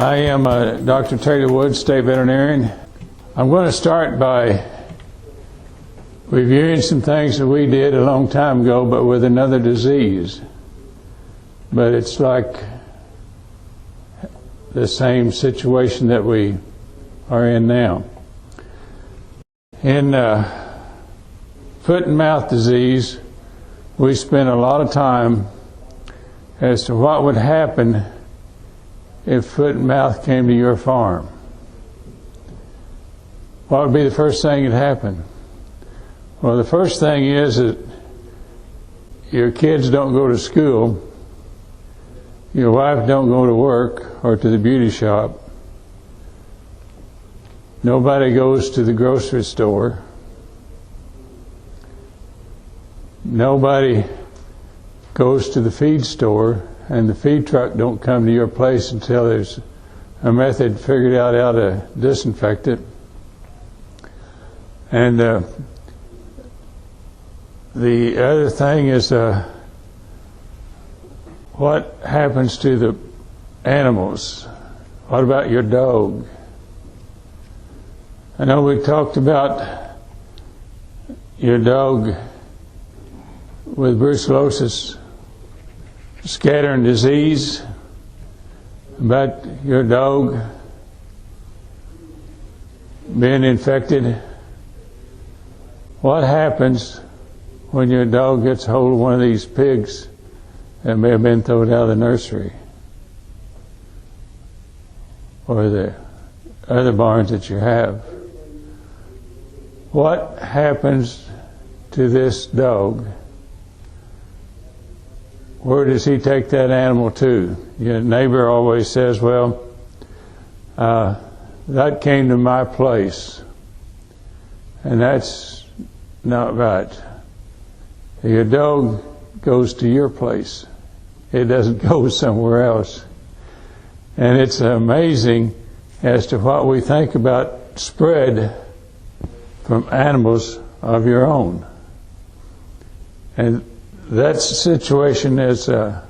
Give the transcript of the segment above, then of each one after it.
I am Dr. Taylor Woods, State Veterinarian. I'm going to start by reviewing some things that we did a long time ago, but with another disease. But it's like the same situation that we are in now. In foot and mouth disease, we spent a lot of time as to what would happen if foot and mouth came to your farm. What would be the first thing that happened? Well, the first thing is that your kids don't go to school, your wife don't go to work or to the beauty shop, nobody goes to the grocery store, nobody goes to the feed store, and the feed truck don't come to your place until there's a method figured out how to disinfect it. And the other thing is what happens to the animals? What about your dog? I know we talked about your dog with brucellosis scattering disease, about your dog being infected. What happens when your dog gets a hold of one of these pigs that may have been thrown out of the nursery or the other barns that you have? What happens to this dog? Where does he take that animal to? Your neighbor always says, well, that came to my place. And that's not right. Your dog goes to your place. It doesn't go somewhere else. And it's amazing as to what we think about spread from animals of your own. And that situation is a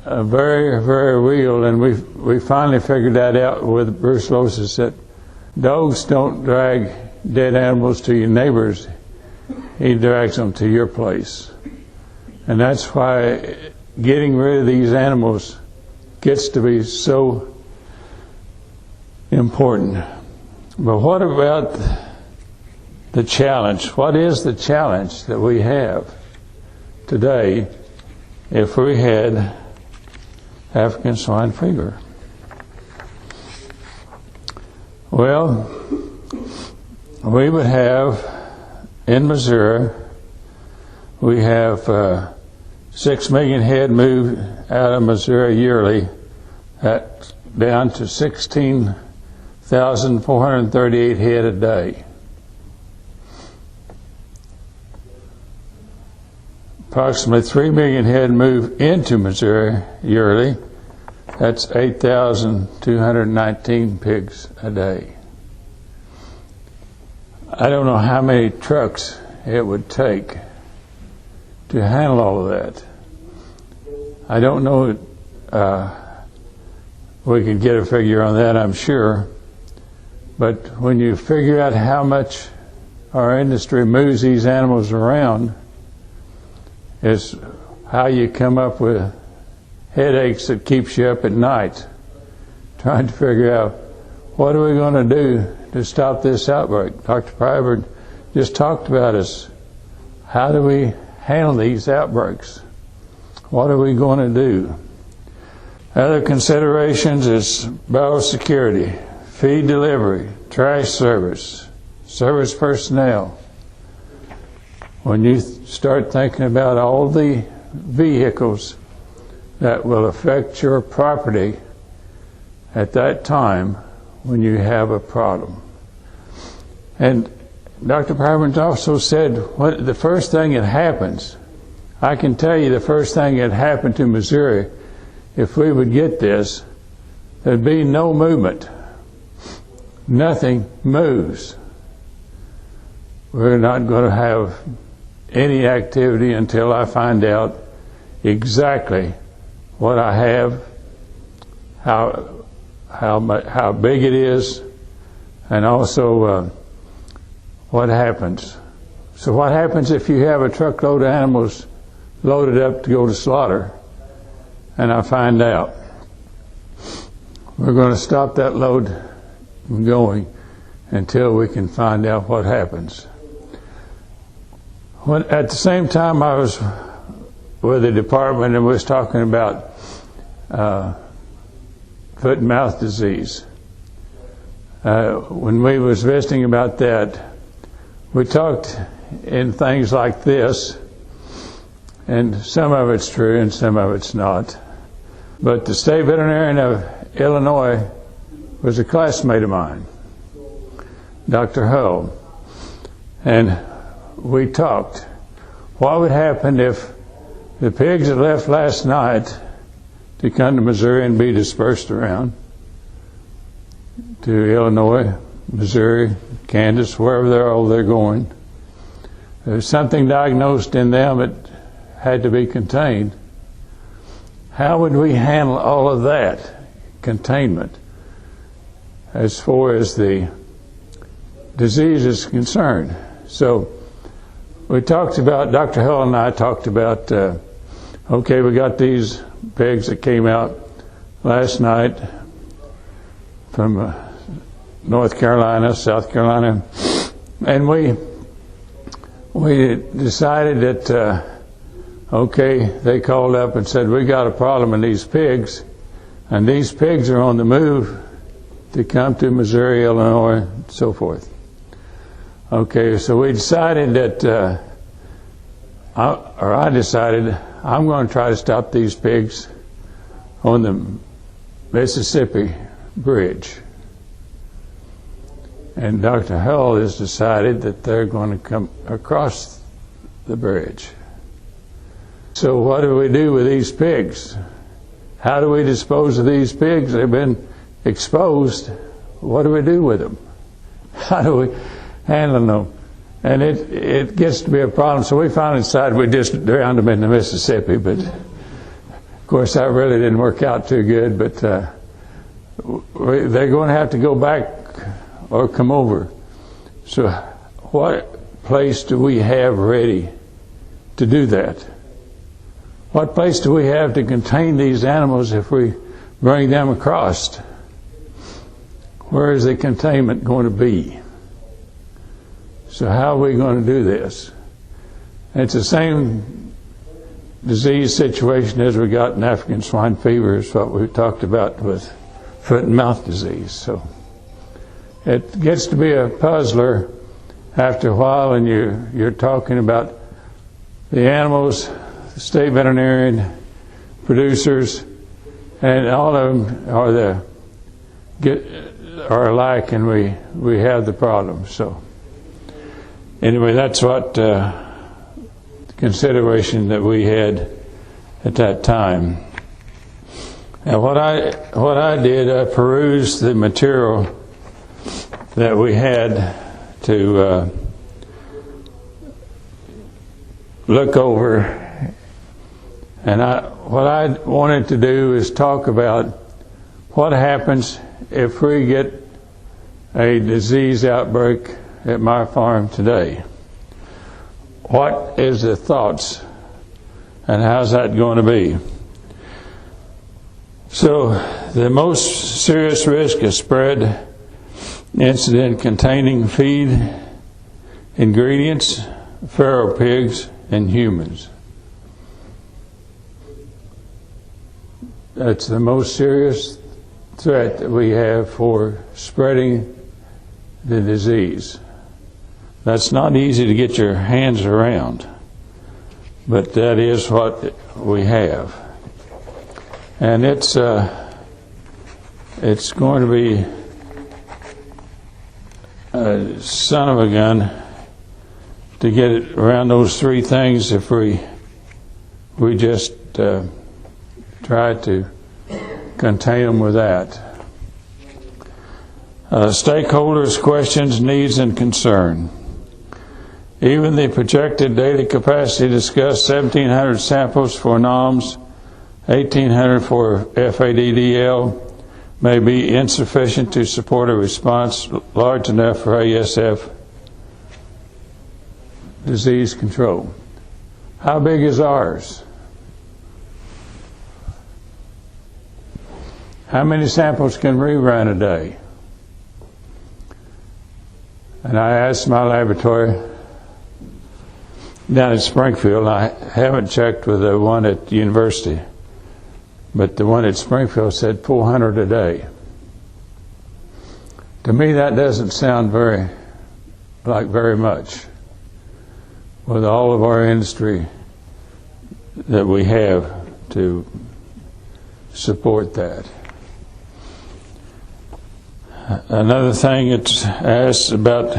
very, very real, and we finally figured that out with brucellosis, that dogs don't drag dead animals to your neighbors. He drags them to your place. And that's why getting rid of these animals gets to be so important. But what about the challenge? What is the challenge that we have today if we had African swine fever? Well, we would have in Missouri, we have 6 million head moved out of Missouri yearly, down to 16,438 head a day. Approximately 3 million head move into Missouri yearly. That's 8,219 pigs a day. I don't know how many trucks it would take to handle all of that. I don't know, we could get a figure on that, I'm sure. But when you figure out how much our industry moves these animals around, is how you come up with headaches that keeps you up at night, trying to figure out what are we going to do to stop this outbreak. Dr. Privert just talked about us. How do we handle these outbreaks? What are we going to do? Other considerations is biosecurity, feed delivery, trash service, service personnel. When you start thinking about all the vehicles that will affect your property at that time when you have a problem. And Dr. Privert also said, what the first thing that happens, I can tell you the first thing that happened to Missouri, if we would get this, there'd be no movement. Nothing moves. We're not going to have any activity until I find out exactly what I have, how big it is, and also what happens. So what happens if you have a truckload of animals loaded up to go to slaughter, and I find out? We're going to stop that load from going until we can find out what happens. At the same time, I was with the department and was talking about foot and mouth disease. When we was visiting about that, we talked in things like this, and some of it's true and some of it's not. But the state veterinarian of Illinois was a classmate of mine, Dr. Hull, and we talked. What would happen if the pigs that left last night to come to Missouri and be dispersed around to Illinois, Missouri, Kansas, wherever they're going? There's something diagnosed in them that had to be contained. How would we handle all of that containment as far as the disease is concerned? So we talked about, Dr. Hull and I talked about, okay, we got these pigs that came out last night from North Carolina, South Carolina, and we decided that, okay, they called up and said, we got a problem in these pigs, and these pigs are on the move to come to Missouri, Illinois, and so forth. Okay, so we decided that, I decided I'm going to try to stop these pigs on the Mississippi Bridge. And Dr. Hull has decided that they're going to come across the bridge. So what do we do with these pigs? How do we dispose of these pigs? They've been exposed. What do we do with them? How do we handle them? And it gets to be a problem. So we finally decided we'd just drown them in the Mississippi. But of course that really didn't work out too good. But they're going to have to go back or come over. So what place do we have ready to do that? What place do we have to contain these animals if we bring them across? Where is the containment going to be? So how are we going to do this? And it's the same disease situation as we got in African swine fever, is what we talked about with foot and mouth disease. So it gets to be a puzzler after a while, and you're talking about the animals, the state veterinarian, producers, and all of them are alike, and we have the problem. So anyway, that's what the consideration that we had at that time. And what I did, I perused the material that we had to look over, and what I wanted to do is talk about what happens if we get a disease outbreak at my farm today. What is the thoughts, and how's that going to be? So the most serious risk is spread incident containing feed ingredients, feral pigs, and humans. That's the most serious threat that we have for spreading the disease. That's not easy to get your hands around, but that is what we have. And it's going to be a son of a gun to get it around those three things if we just try to contain them with that. Stakeholders' questions, needs, and concern. Even the projected daily capacity discussed 1,700 samples for NOMS, 1,800 for FADDL, may be insufficient to support a response large enough for ASF disease control. How big is ours? How many samples can we run a day? And I asked my laboratory down in Springfield, I haven't checked with the one at the university, but the one at Springfield said 400 a day. To me, that doesn't sound very much with all of our industry that we have to support that. Another thing it's asked about,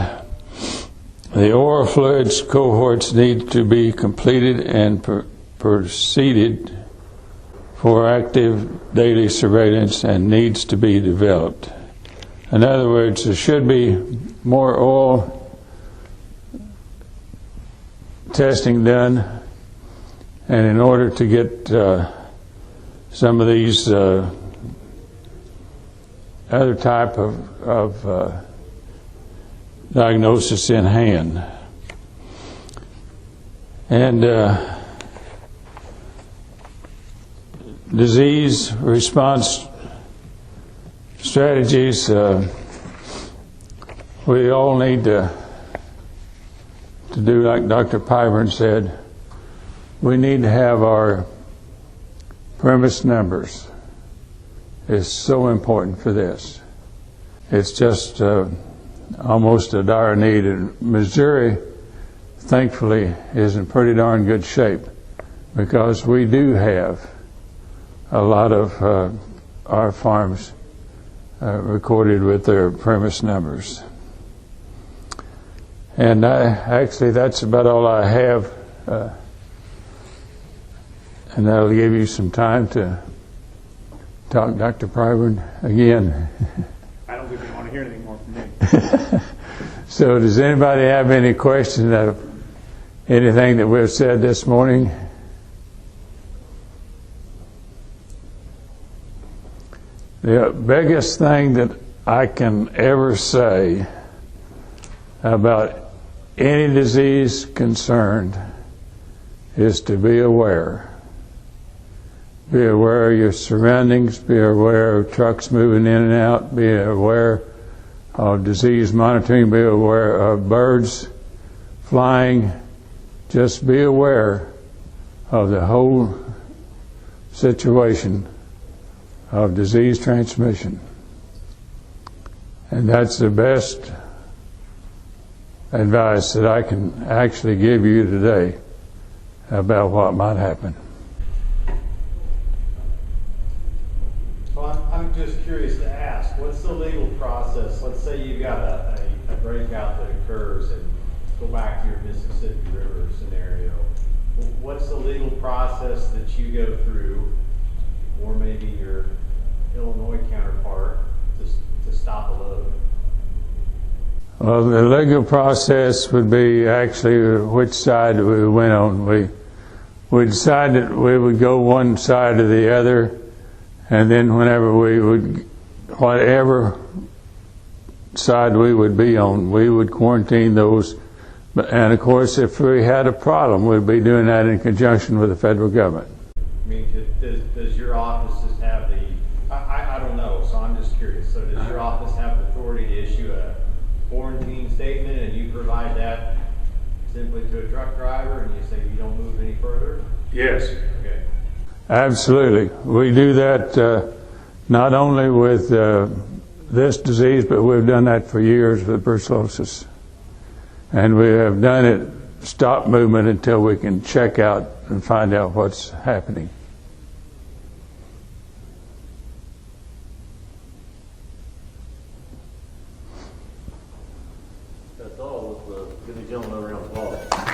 the oral fluids cohorts need to be completed and proceeded for active daily surveillance and needs to be developed. In other words, there should be more oil testing done, and in order to get some of these other type of diagnosis in hand. And disease response strategies, we all need to do like Dr. Pyburn said. We need to have our premise numbers. It's so important for this. It's just almost a dire need. And Missouri, thankfully, is in pretty darn good shape because we do have a lot of our farms recorded with their premise numbers. And actually, that's about all I have. And that'll give you some time to talk, Dr. Pyburn, again. I don't think you want to hear anything more from me. So does anybody have any questions of anything that we've said this morning? The biggest thing that I can ever say about any disease concerned is to be aware. Be aware of your surroundings, be aware of trucks moving in and out, be aware of disease monitoring, be aware of birds flying. Just be aware of the whole situation of disease transmission. And that's the best advice that I can actually give you today about what might happen. Well, I'm just curious to ask, what's the legal process? Let's say you've got a breakout that occurs, and go back to your Mississippi River scenario. What's the legal process that you go through, or maybe your Illinois counterpart, to stop a load? Well, the legal process would be actually which side we went on. We decided we would go one side or the other, and then whatever side we would be on, we would quarantine those. And of course, if we had a problem, we'd be doing that in conjunction with the federal government. I mean, does your office just have the, I don't know, so I'm just curious. So does your office have the authority to issue a quarantine statement, and you provide that simply to a truck driver, and you say you don't move any further? Yes. Okay. Absolutely. We do that not only with this disease, but we've done that for years with brucellosis. And we have done it stop movement until we can check out and find out what's happening. That's all. Let's give the gentleman a round of applause.